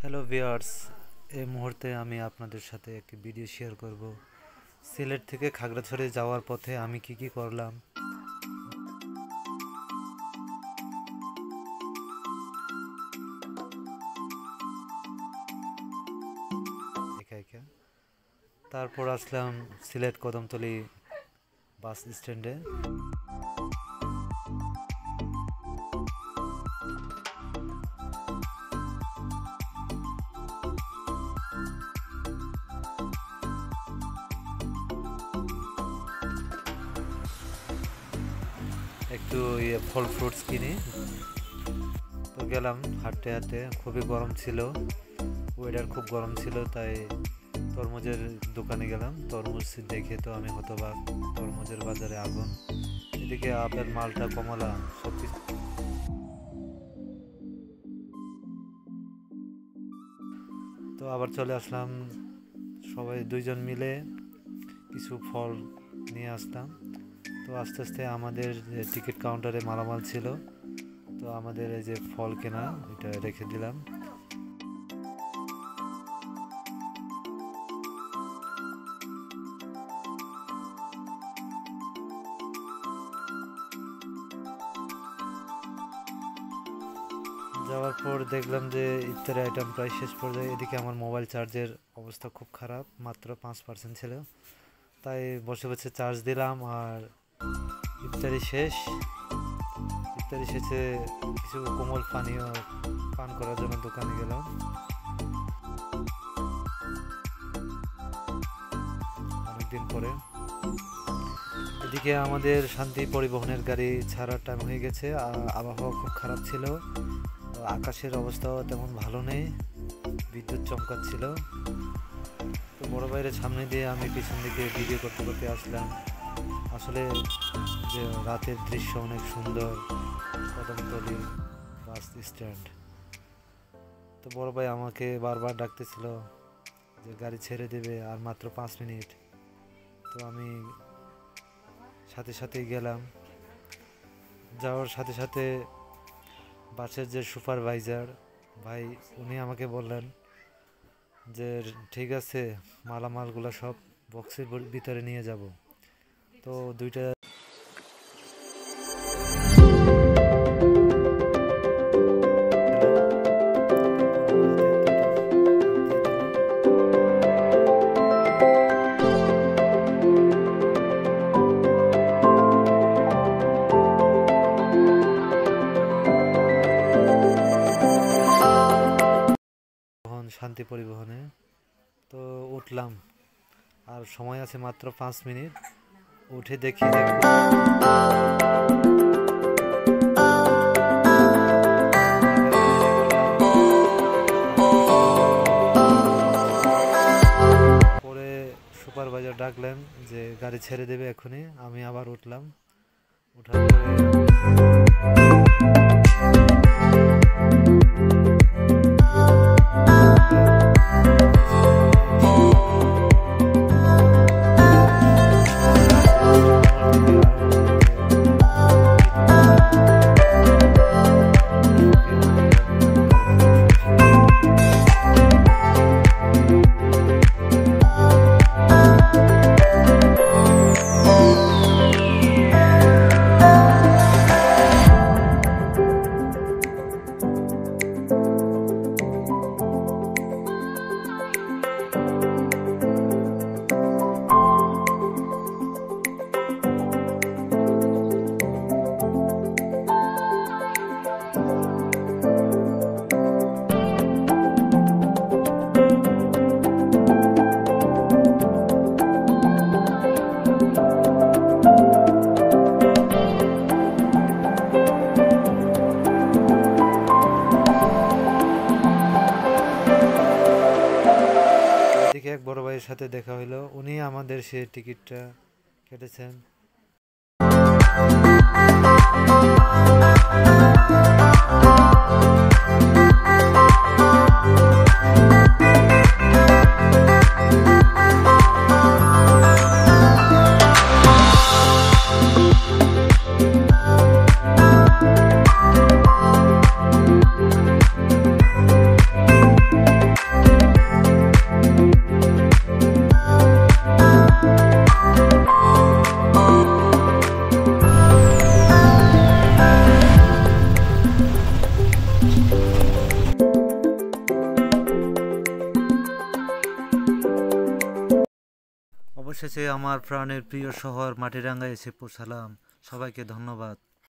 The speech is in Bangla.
হ্যালো ভিউয়ার্স, এই মুহূর্তে আমি আপনাদের সাথে একটি ভিডিও শেয়ার করব। সিলেট থেকে খাগড়াছড়ি যাওয়ার পথে আমি কি করলাম। তারপর আসলাম সিলেট কদমতলী বাস স্ট্যান্ডে। একটু ফল ফ্রুটস কিনি, তো গেলাম হাঁটতে হাঁটতে। খুবই গরম ছিল, ওয়েদার খুব গরম ছিল, তাই তরমুজের দোকানে গেলাম। তরমুজ দেখে তো আমি হতবাক, তরমুজের বাজারে আগুন। এদিকে আপেল, মালটা, কমলা সব কিছু। তো আবার চলে আসলাম, সবাই দুইজন মিলে কিছু ফল নিয়ে আসলাম। তো আস্তে আস্তে আমাদের যে টিকিট কাউন্টারে মালামাল ছিল, তো আমাদের এই যে ফল কেনা এটা রেখে দিলাম। যাওয়ার পর দেখলাম যে ইফতারি আইটেম প্রায় শেষ পর্যায়ে। এদিকে আমার মোবাইল চার্জের অবস্থা খুব খারাপ, মাত্র 5% ছিল, তাই বসে বসে চার্জ দিলাম। আর ইফতারি শেষে কিছু কোমল পানীয় পান করার জন্য দোকানে গেলাম। অনেকদিন পরে। এদিকে আমাদের শান্তি পরিবহনের গাড়ি ছাড়ার টাইম হয়ে গেছে। আবহাওয়া খুব খারাপ ছিল, আকাশের অবস্থাও তেমন ভালো নেই, বিদ্যুৎ চমকাচ্ছিল। তো বড় ভাইয়ের সামনে দিয়ে আমি পিছন দিকে ভিডিও করতে করতে আসলাম। আসলে যে রাতের দৃশ্য অনেক সুন্দর, কদমতলী বাস স্ট্যান্ড। তো বড় ভাই আমাকে বারবার ডাকতেছিল যে গাড়ি ছেড়ে দেবে, আর মাত্র 5 মিনিট। তো আমি সাথে সাথেই গেলাম। যাওয়ার সাথে সাথে বাসের যে সুপারভাইজার ভাই, উনি আমাকে বললেন যে ঠিক আছে, মালামালগুলো সব বক্সের ভিতরে নিয়ে যাব। তো দুইটা শান্তি পরিবহনে তো উঠলাম। আর সময় আছে মাত্র 5 মিনিট। উঠে দেখি পরে সুপারভাইজার ডাকলেন যে গাড়ি ছেড়ে দেবে এখনই। আমি আবার উঠলাম। উঠার পরে এক বড় ভাইয়ের সাথে দেখা হইলো, উনি আমাদের সে টিকিটটা কেটেছেন। অবশেষে আমার প্রাণের প্রিয় শহর মাটিরাঙ্গায় এসে পৌঁছালাম। সবাইকে ধন্যবাদ।